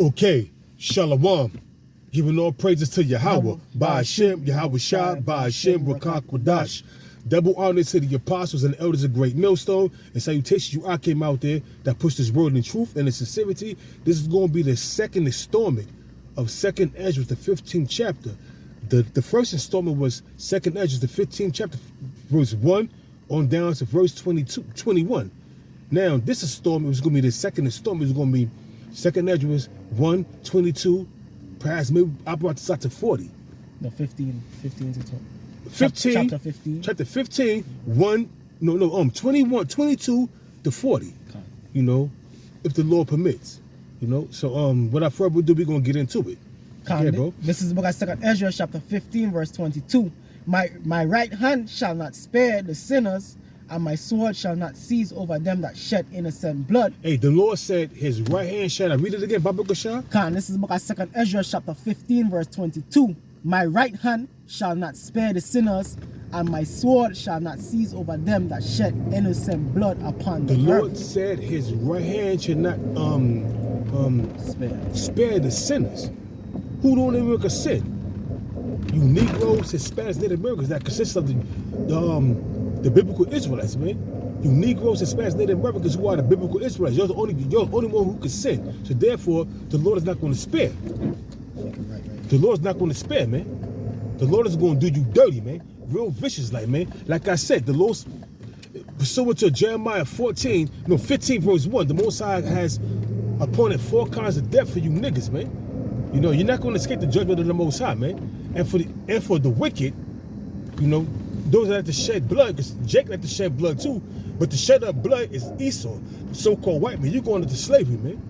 Okay, Shalom. Giving all praises to Yahweh. By Hashem, Yahweh Shai, by Hashem, Rakah Kodash. Double honor to the apostles and elders of Great Millstone. And salutations you I came out there that pushed this word in truth and in sincerity. This is going to be the second installment of 2nd Esdras, the 15th chapter. The first installment was 2nd Esdras, the 15th chapter, verse 1 on down to verse 21. Now, this installment was going to be the second installment. It's going to be 2nd Esdras 1, 22, perhaps maybe I'm about to start to 40. No, 15 to 20. 15, chapter 15. Chapter 15, 21, 22 to 40. Okay. You know, if the Lord permits. You know, so without further ado, we're going to get into it. Okay, bro. This is the book of 2nd Esdras, chapter 15, verse 22. My right hand shall not spare the sinners, and my sword shall not cease over them that shed innocent blood. Hey, the Lord said his right hand shall not. Read it again, Baba Gashah. This is the book of 2nd Esdras, chapter 15, verse 22. My right hand shall not spare the sinners, and my sword shall not cease over them that shed innocent blood upon the earth. The Lord said his right hand should not spare the sinners. Who don't even make a sin? You Negroes, Hispanics, Native Americans that consists of the biblical Israelites, man. You Negroes, Hispanics, Native Americans who are the biblical Israelites. You're the only one who can sin. So therefore, the Lord is not going to spare. Right. The Lord is not going to spare, man. The Lord is going to do you dirty, man. Real vicious, man. Like I said, the Lord, pursuant to Jeremiah 15 verse 1, the Most High has appointed 4 kinds of death for you niggas, man. You know, you're not going to escape the judgment of the Most High, man. And for the wicked, you know, those that have to shed blood, because Jacob had to shed blood too, but the shed of blood is Esau, the so-called white man. You're going into slavery, man.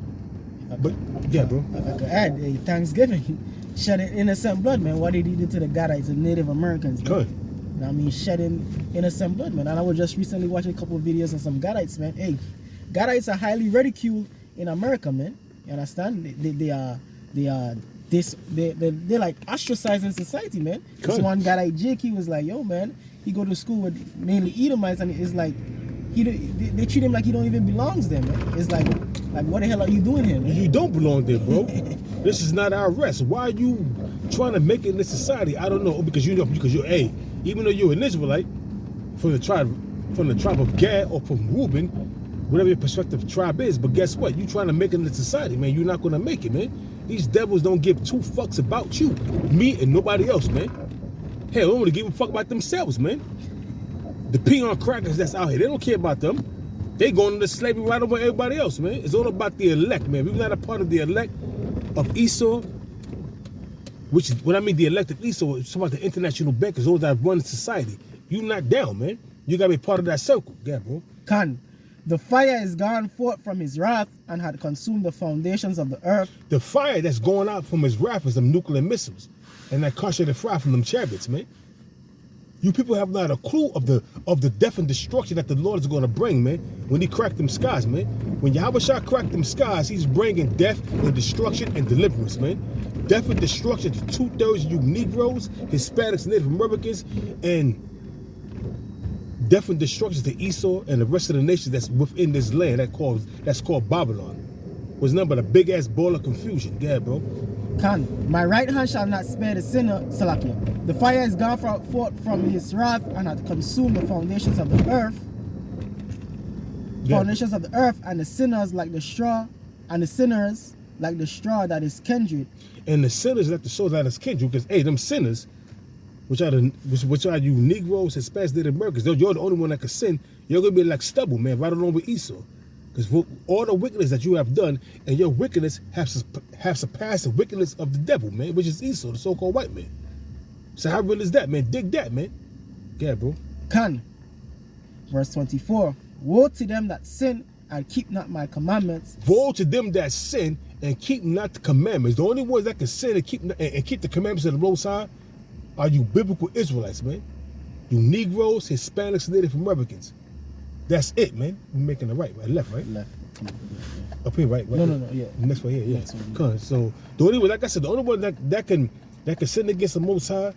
But yeah, bro. If I could add, Thanksgiving, shedding innocent blood, man. What did he do to the Gadites and Native Americans? Good. You know what I mean, shedding innocent blood, man. And I was just recently watching a couple of videos on some Gadites, man. Hey, Gadites are highly ridiculed in America, man. You understand? They're like ostracized in society, man. This one guy like Jake, he was like, yo, man, he go to school with mainly Edomites, and it's like they treat him like he don't even belongs there, man. It's like what the hell are you doing here, man? You don't belong there, bro. This is not our rest. Why are you trying to make it in this society? I don't know. Because you're even though you're an Israelite from the tribe of Gad or from Reuben, whatever your prospective tribe is, but guess what? You trying to make it in this society, man. You're not gonna make it, man. These devils don't give 2 fucks about you, me, and nobody else, man. Hell, they don't really give a fuck about themselves, man. The peon crackers that's out here, they don't care about them. They going into slavery right over everybody else, man. It's all about the elect, man. We're not a part of the elect of Esau, which is what I mean. The elect of Esau is about the international bankers, those that run society. You not down, man. You gotta be part of that circle, yeah, bro. The fire is gone forth from his wrath and had consumed the foundations of the earth. The fire that's going out from his wrath is them nuclear missiles and that concentrated fire from them chariots, man. You people have not a clue of the death and destruction that the Lord is going to bring, man, when he cracked them skies, man. When Yahweh Shah cracked them skies, he's bringing death and destruction and deliverance, man. Death and destruction to 2/3 of you Negroes, Hispanics, Native Americans, and death and destruction to Esau and the rest of the nations that's within this land that's called Babylon. Was nothing but a big ass ball of confusion. Yeah, bro. My right hand shall not spare the sinner, Salakia. The fire is gone forth from his wrath and hath consumed the foundations of the earth. Yeah. Foundations of the earth, and the sinners like the straw, and the sinners like the straw that is kindred. And the sinners like the straw that is kindred, because hey, them sinners, which are you Negroes, Hispanics, Native Americans, you're the only one that can sin. You're going to be like stubble, man, right along with Esau. Because all the wickedness that you have done, and your wickedness have surpassed the wickedness of the devil, man, which is Esau, the so-called white man. So how real is that, man? Dig that, man. Yeah, bro. Verse 24. Woe to them that sin and keep not my commandments. Woe to them that sin and keep not the commandments. The only ones that can sin and keep the commandments of the Most High are you biblical Israelites, man. You Negroes, Hispanics, Native Americans. That's it, man. We're making the right, left, right? Left. Up here, right? No, yeah. Next one here, yeah. So the only one, like I said, the only one that can sin against the Most High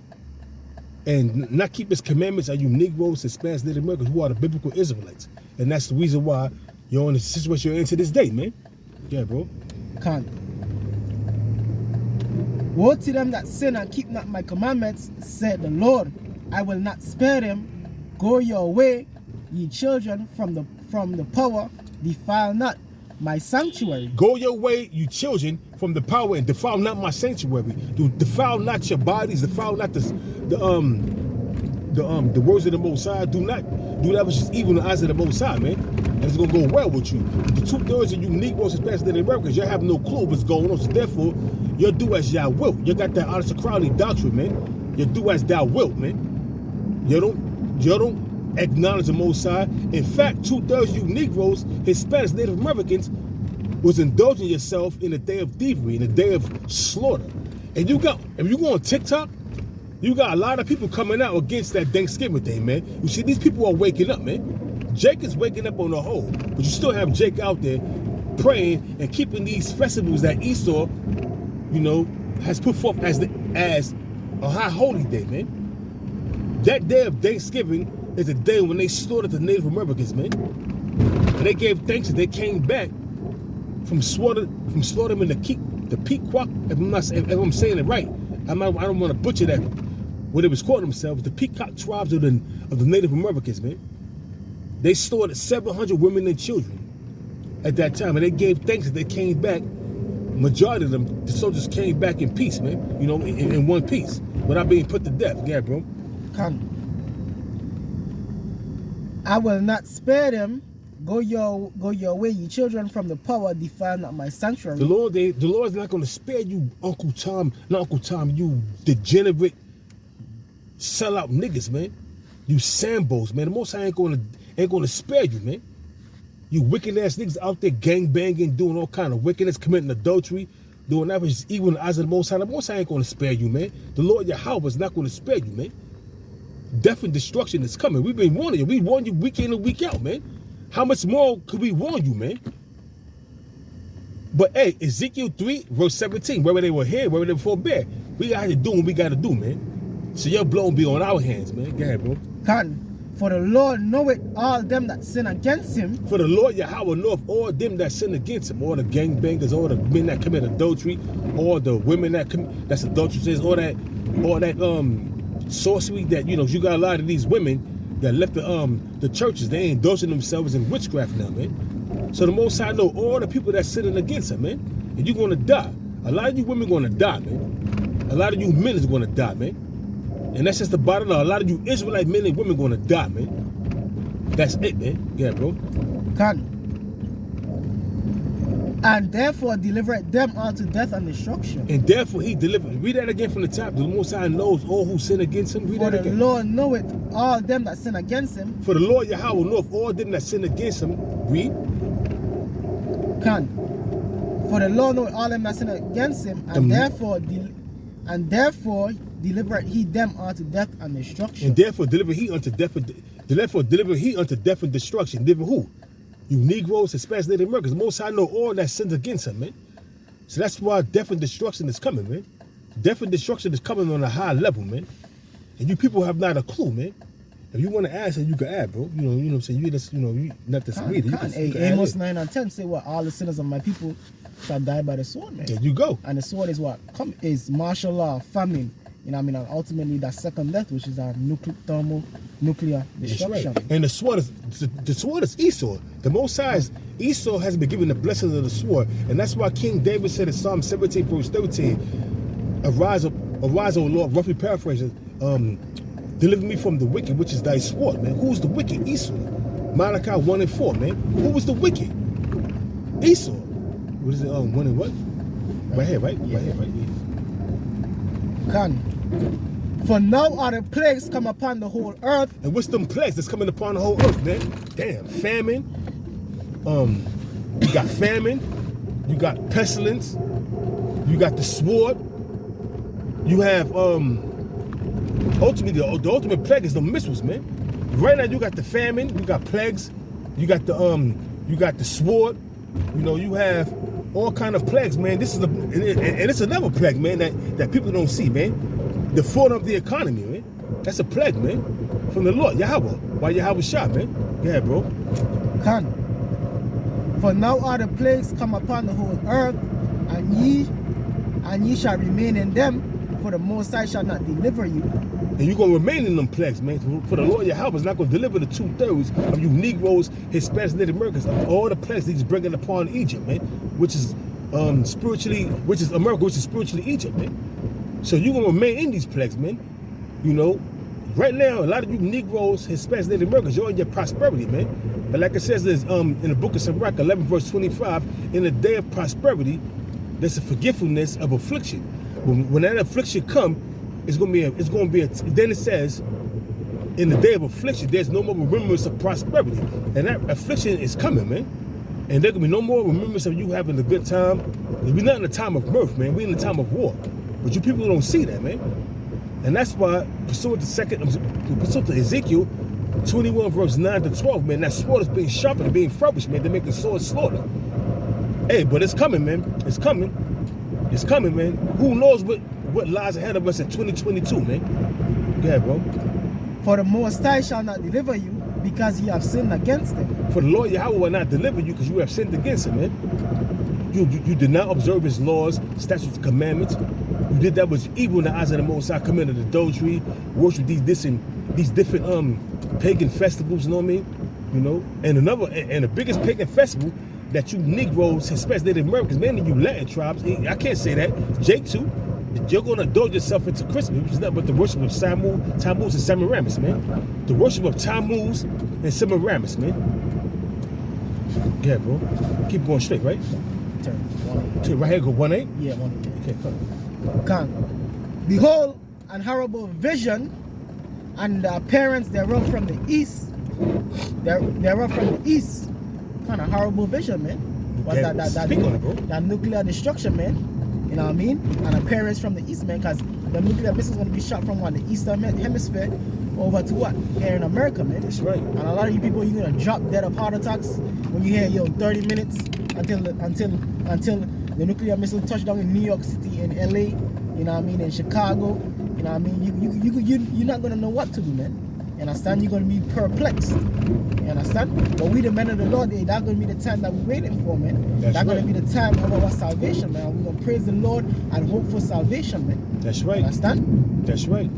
and not keep his commandments are you Negroes, Hispanics, Native Americans, who are the biblical Israelites. And that's the reason why you're in the situation you're in to this day, man. Yeah, bro. Woe to them that sin and keep not my commandments, said the Lord. I will not spare them. Go your way, ye children, from the power, defile not my sanctuary. Go your way, you children, from the power, and defile not my sanctuary. Defile not your bodies, defile not the words of the Most High. Do not do that which is evil in the eyes of the Most High, man. And it's gonna go well with you. The 2/3 of you Negroes, especially in America, you have no clue what's going on. So therefore, you do as y'all will. You got that aristocracy doctrine, man. You do as thou wilt, man. You don't acknowledge the Most High. In fact, 2/3 of you Negroes, Hispanics, Native Americans, was indulging yourself in a day of thievery, in a day of slaughter. And if you go on TikTok, you got a lot of people coming out against that Thanksgiving thing, man. You see, these people are waking up, man. Jake is waking up on the whole, but you still have Jake out there praying and keeping these festivals that Esau, has put forth as a high holy day, man. That day of Thanksgiving is a day when they slaughtered the Native Americans, man. And they gave thanks that they came back from slaughtering in the Pequot. If I'm saying it right, I don't want to butcher that. What it was calling themselves, the Pequot tribes of the Native Americans, man. They slaughtered 700 women and children at that time, and they gave thanks that they came back. Majority of them, the soldiers came back in peace, man. In one piece, without being put to death. Yeah, bro. Come. I will not spare them. Go your way, ye children, from the power, defile not my sanctuary. The Lord is not going to spare you, Uncle Tom, you degenerate, sellout niggas, man. You Sambos, man. The Most High ain't going to spare you, man. You wicked ass niggas out there gang banging, doing all kind of wickedness, committing adultery, doing that which is evil in the eyes of the Most High. The Most High ain't going to spare you, man. The Lord Yahweh is not going to spare you, man. Death and destruction is coming. We've been warning you. We warn you week in and week out, man. How much more could we warn you, man? But hey, Ezekiel 3, verse 17, wherever they were here, wherever they were forbear, we got to do what we got to do, man. So your blood be on our hands, man. Go ahead, bro. Cotton. For the Lord knoweth all them that sin against him. For the Lord Yahweh knoweth all them that sin against him. All the gangbangers, all the men that commit adultery, all the women that's adulteresses, all that sorcery that, you got a lot of these women that left the churches. They ain't indulging themselves in witchcraft now, man. So the Most High know all the people that's sinning against him, man. And you're going to die. A lot of you women going to die, man. A lot of you men is going to die, man. And that's just the bottom line. A lot of you Israelite men and women going to die, man. That's it, man. Yeah, bro. Cotton. And therefore delivereth them unto death and destruction. And therefore he delivered. Read that again from the top. The Most High knows all who sin against him. Read that again. For the Lord knoweth all them that sin against him. For the Lord Yahweh knoweth all them that sin against him. Read. For the Lord knoweth all them that sin against him, and therefore delivereth he them unto death and destruction. And therefore deliver he unto death and destruction. Deliver who? You Negroes, Hispanics, Native Americans. Most High know all that sins against him, man. So that's why death and destruction is coming, man. Death and destruction is coming on a high level, man. And you people have not a clue, man. If you want to ask, you can add, bro. You know what I'm saying? You just, you not this reader. Amos 9 and 10 say what all the sinners of my people shall die by the sword, man. There you go. And the sword is what? Is martial law, famine. And ultimately that second death, which is our thermonuclear destruction. Right. And the sword is Esau. The Most High Esau has been given the blessings of the sword. And that's why King David said in Psalm 17, verse 13, Arise, O Lord, roughly paraphrasing, deliver me from the wicked, which is thy sword, man. Who's the wicked? Esau. Malachi 1 and 4, man. Who was the wicked? Esau. What is it? 1 and what? Right here, right? Yeah. Right here, right here. For now are the plagues come upon the whole earth. And what's them plagues that's coming upon the whole earth, man? Damn, famine. You got famine. You got pestilence. You got the sword. You have ultimately the ultimate plague is the missiles, man. Right now you got the famine. You got plagues. You got the sword. You have all kind of plagues, man. This is and it's another plague, man, that people don't see, man. The fall of the economy, man. That's a plague, man. From the Lord, Yahweh. Why Yahweh shot, man? Yeah, bro. For now are the plagues come upon the whole earth, and and ye shall remain in them, for the Most High shall not deliver you. And you're going to remain in them plagues, man. For the Lord your help is not going to deliver the 2/3 of you Negroes, Hispanics, Native Americans, of all the plagues that he's bringing upon Egypt, man. Which is spiritually, which is America, which is spiritually Egypt, man. So you're going to remain in these plagues, man. You know, right now, a lot of you Negroes, Hispanics, Native Americans, you're in your prosperity, man. But like it says in the book of Sirach, 11 verse 25, in the day of prosperity, there's a forgetfulness of affliction. When that affliction come, it's gonna be then it says, in the day of affliction, there's no more remembrance of prosperity. And that affliction is coming, man. And there can be no more remembrance of you having a good time. We're not in the time of mirth, man. We're in the time of war. But you people don't see that, man. And that's why, pursuant to Ezekiel 21 verse 9 to 12, man, that sword is being sharpened and being furbished, man. They're making sword slaughter. Hey, but it's coming, man. It's coming. It's coming, man. Who knows what lies ahead of us in 2022, man? Yeah, bro. For the Most High shall not deliver you, because ye have sinned against him. For the Lord Yahweh will not deliver you, because you have sinned against him, man. You did not observe his laws, statutes, commandments. You did that was evil in the eyes of the Most High, committed adultery, worship these different pagan festivals, you know what I mean? You know, and the biggest pagan festival that you Negroes, Hispanics, Native Americans, mainly you Latin tribes, I can't say that, Jake too, you're going to indulge yourself into Christmas, which is nothing but the worship of Tammuz and Semiramis, man. The worship of Tammuz and Semiramis, man. Yeah, bro. Keep going straight, right? Turn 1-8. Turn right here, go 1-8? Yeah, 1-8. Okay, come. Come. Behold, an horrible vision, and the appearance thereof from the east. Thereof from the east. Kind of horrible vision, man. What's Okay, speak on it, bro. That nuclear destruction, man. You know what I mean? An appearance from the east, man, because the nuclear missile is going to be shot from the eastern hemisphere over to what? Here in America, man. That's right. And a lot of you people, you're going to drop dead of heart attacks when you hear, 30 minutes until the nuclear missile touched down in New York City, in LA, you know what I mean, in Chicago, you know what I mean? You're not going to know what to do, man. You understand? You're going to be perplexed. You understand? But we, the men of the Lord, that's going to be the time that we're waiting for, man. That's right. going to be the time of our salvation, man. We're going to praise the Lord and hope for salvation, man. That's right. You understand? That's right.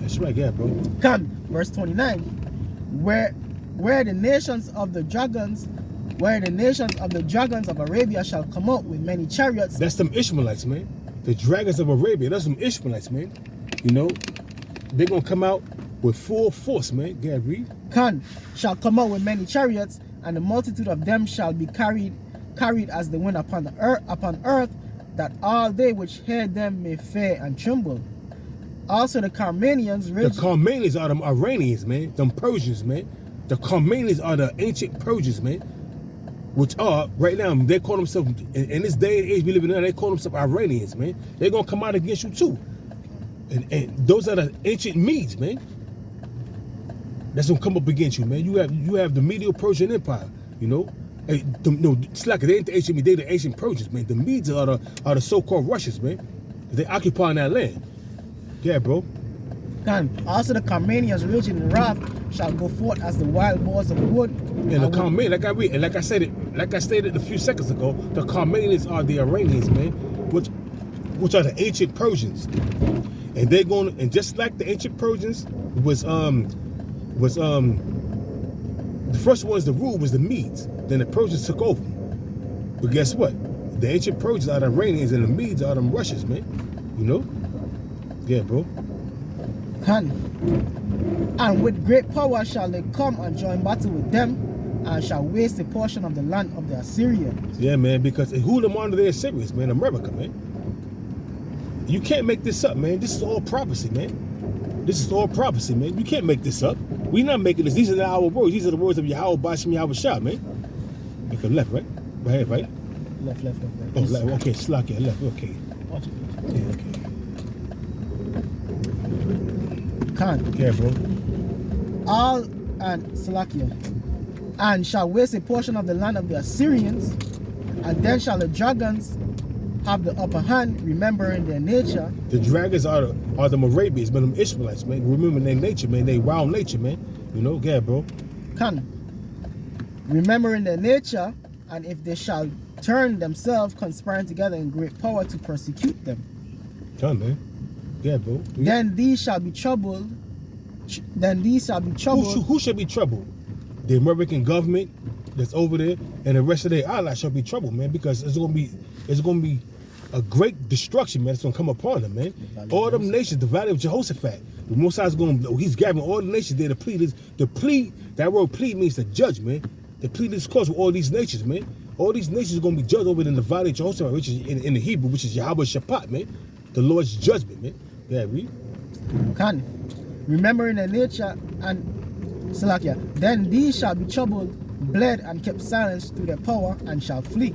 That's right, yeah, bro. Come, verse 29. Where the nations of the dragons of Arabia shall come out with many chariots. That's them Ishmaelites, man. The dragons of Arabia, that's them Ishmaelites, man. You know, they're going to come out with full force, man. Yeah, read. Shall come out with many chariots, and the multitude of them shall be carried as the wind upon earth, that all they which hear them may fear and tremble. Also the Carmanians. The Carmanians are them Iranians, man. Them Persians, man. The Carmanians are the ancient Persians, man. Which are, right now, they call themselves, in this day and age we live in now, they call themselves Iranians, man. They're going to come out against you too. And those are the ancient Medes, man. That's going to come up against you, man. You have the Medo-Persian Empire, you know. No, it's like they ain't the ancient Medes, they the ancient Persians, man. The Medes are the so-called Russians, man. They occupying that land. Yeah, bro. Also the Carmanians raging in wrath shall go forth as the wild boars of the wood. And the Carmanians, like I stated a few seconds ago, the Carmanians are the Iranians, man, which are the ancient Persians. And they're going, and just like the ancient Persians was the first ones to rule was the Medes. Then the Persians took over. But guess what? The ancient Persians are the Iranians and the Medes are them Russians, man. You know? Yeah, bro. And with great power shall they come and join battle with them, and shall waste a portion of the land of the Assyrians. Yeah, man, because who them under the Assyrians, man? America, man. You can't make this up, man. This is all prophecy, man. This is all prophecy, man. You can't make this up. We're not making this. These are not our words. These are the words of Yahweh Bashim Yahweh Shah, man. Make a left, right? Right here, right? Left. Oh, left. Okay, slack it, left. Okay. Yeah, okay. Yeah, bro. And shall waste a portion of the land of the Assyrians, and then shall the dragons have the upper hand, remembering their nature. The dragons are the Moravians, but them Ishmaelites, man. Remembering their nature, man. They wild nature, man. You know, yeah, bro. Remembering their nature, and if they shall turn themselves, conspiring together in great power to persecute them. Come, man. Yeah, bro. Then these shall be troubled. Who should be troubled? The American government that's over there, and the rest of their allies shall be troubled, man, because it's gonna be a great destruction, man. It's gonna come upon them, man. All them nations, the valley of Jehoshaphat. The Most High is he's gathering all the nations there to plead. That word plead means to judge, man. To plead this cause with all these nations, man. All these nations are gonna be judged over in the valley of Jehoshaphat, which is in the Hebrew, which is Yahweh Shaphat, man. The Lord's judgment, man. Yeah, read. Remembering their nature and Salakia. Then these shall be troubled, bled, and kept silence through their power, and shall flee.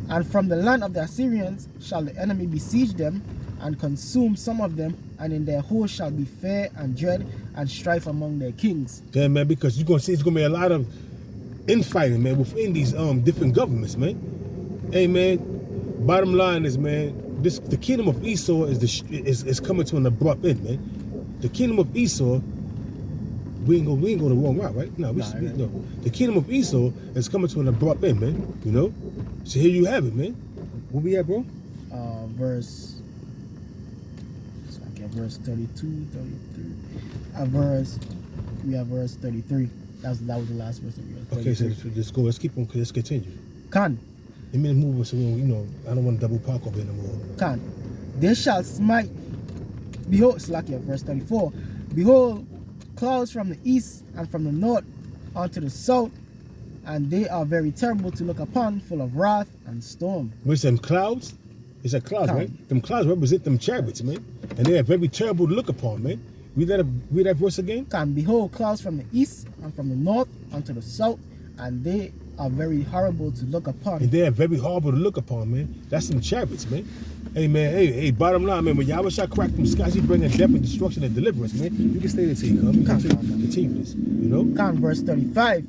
And from the land of the Assyrians shall the enemy besiege them, and consume some of them, and in their host shall be fear and dread and strife among their kings. Yeah, man, because you're gonna see it's gonna be a lot of infighting, man, within these different governments, man. Hey, man, bottom line is, man, the kingdom of Esau is coming to an abrupt end, man. The kingdom of Esau, we ain't go the wrong route, right? No, no. The kingdom of Esau is coming to an abrupt end, man. You know? So here you have it, man. Where we at, bro? Verse 32, 33. We have verse 33. That was the last verse that we had. Okay, so let's go. Let's keep on. Let's continue. Khan. Let me move so we don't, I don't want to double park over anymore. Khan. They shall smite. Behold, Slakia, verse 34. Behold, clouds from the east and from the north unto the south, and they are very terrible to look upon, full of wrath and storm. Where's them clouds? It's a clouds, right? Them clouds represent them chariots, man. And they are very terrible to look upon, man. Read that verse again. And behold, clouds from the east and from the north unto the south, and they are very horrible to look upon. And they are very horrible to look upon, man. That's some chariots, man. Hey, man, hey, bottom line, man, when Yahweh shall crack them skies, he bringing death and destruction and deliverance, man. You can stay there till you come. You can continue this, you know? Verse 35.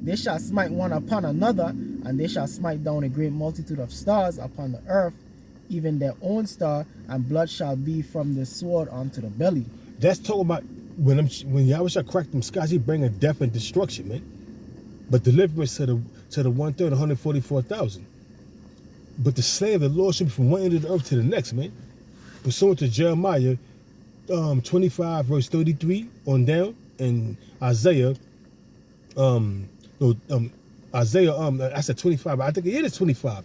They shall smite one upon another, and they shall smite down a great multitude of stars upon the earth, even their own star, and blood shall be from the sword unto the belly. That's talking about when Yahweh shall crack them skies, he bringing death and destruction, man. But deliverance to the 1/3, 144,000. But the slaying of the Lord should be from one end of the earth to the next, man. Pursuant to Jeremiah 25 verse 33 on down, and Isaiah I said 25, but I think it is 25.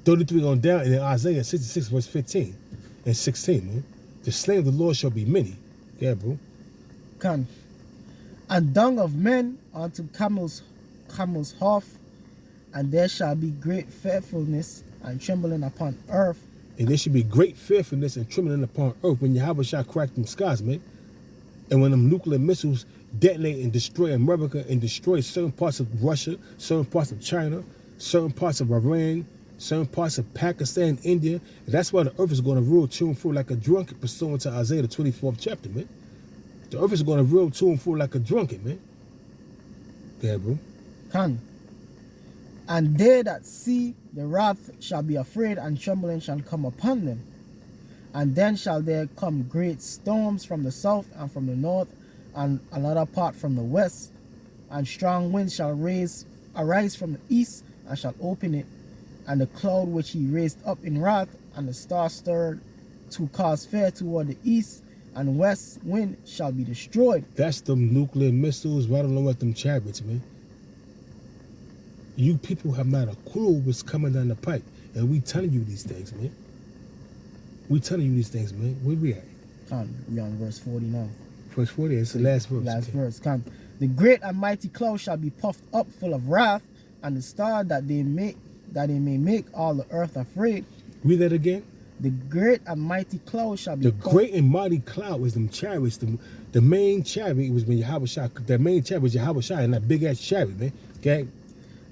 33 on down, and then Isaiah 66 verse 15 and 16, man. The slain of the Lord shall be many. Yeah, bro. And dung of men unto camels hoof, and there shall be great fearfulness and trembling upon earth. And there should be great fearfulness and trembling upon earth when Yahweh shall crack them skies, man. And when them nuclear missiles detonate and destroy America and destroy certain parts of Russia, certain parts of China, certain parts of Iran, certain parts of Pakistan, India. And that's why the earth is going to rule to and fro like a drunken, pursuant to Isaiah the 24th chapter, man. The earth is going to rule to and fro like a drunken, man. Yeah, bro. And they that see the wrath shall be afraid, and trembling shall come upon them. And then shall there come great storms from the south and from the north, and another part from the west. And strong winds shall arise from the east, and shall open it. And the cloud which he raised up in wrath, and the star stirred to cause fear toward the east and west wind shall be destroyed. That's them nuclear missiles right along with them chariots, man. You people have not a clue what's coming down the pipe. And we telling you these things, man. We telling you these things, man. Where we at? We're on verse 40 now. Verse 40, it's the last verse. Last verse. The great and mighty cloud shall be puffed up full of wrath, and the star that they may make all the earth afraid. Read that again. The great and mighty cloud shall be the great and mighty cloud was them chariots. The main chariot was when Yahweh Shai. The main chariot was Yahweh Shai, and that big ass chariot, man. Okay.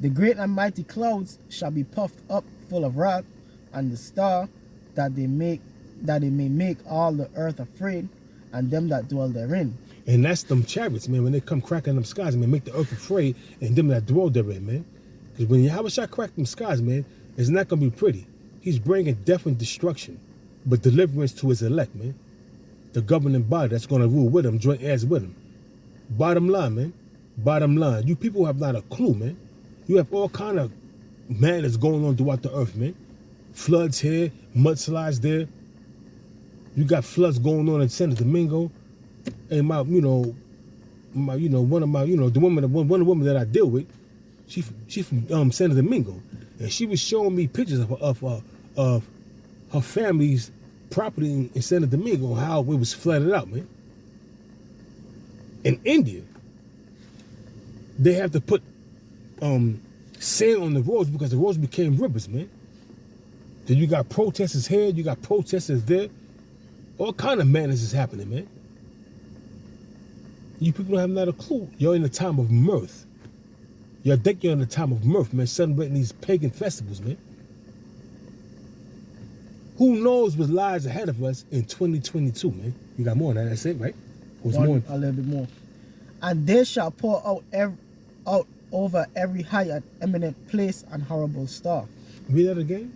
The great and mighty clouds shall be puffed up full of wrath, and the star that they may make all the earth afraid, and them that dwell therein. And that's them chariots, man. When they come cracking them skies, man, make the earth afraid, and them that dwell therein, man. Because when Yahweh Shai crack them skies, man, it's not gonna be pretty. He's bringing death and destruction, but deliverance to his elect, man. The governing body that's going to rule with him, joint heirs with him. Bottom line, man. Bottom line. You people have not a clue, man. You have all kind of madness going on throughout the earth, man. Floods here, mudslides there. You got floods going on in Santo Domingo. And one of my, the woman that I deal with, she from Santo Domingo, and she was showing me pictures of her family's property in Santo Domingo, how it was flooded out, man. In India, they have to put sand on the roads because the roads became rivers, man. Then you got protesters here, you got protesters there. All kind of madness is happening, man. You people don't have not a clue. You're in a time of mirth. You think you're in a time of mirth, man, celebrating these pagan festivals, man. Who knows what lies ahead of us in 2022, man? You got more on that, that's it, right? What's more? A little bit more. And they shall pour out over every high and eminent place and horrible star. Read that again?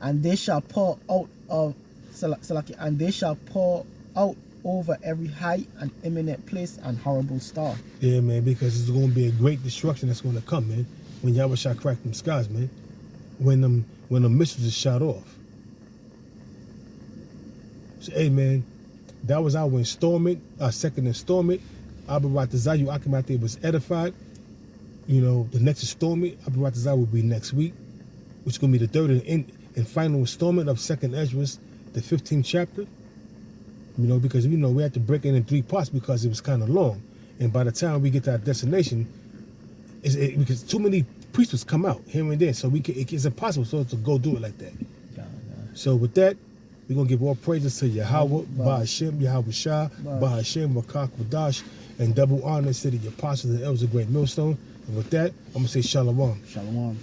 And they shall pour out of Salaki, and they shall pour out over every high and eminent place and horrible star. Yeah, man, because it's going to be a great destruction that's going to come, man. When Yahweh shall crack them skies, man. When the missiles are shot off. So, hey, man, that was our installment, our second installment. Abba Ratazayu Akimate was edified. You know, the next installment, Abba Ratazayu will be next week, which is going to be the third and final installment of Second Esdras, the 15th chapter. You know, because we had to break it in 3 parts because it was kind of long, and by the time we get to our destination, because too many preachers come out here and there, so it's impossible to go do it like that. So with that, we're gonna give all praises to Yahweh, Ba'ashem, Yahweh Shah, Ba'ashem, Makak Wadash, and double honors to the apostles and elders of Great Millstone. And with that, I'm gonna say Shalom. Shalom.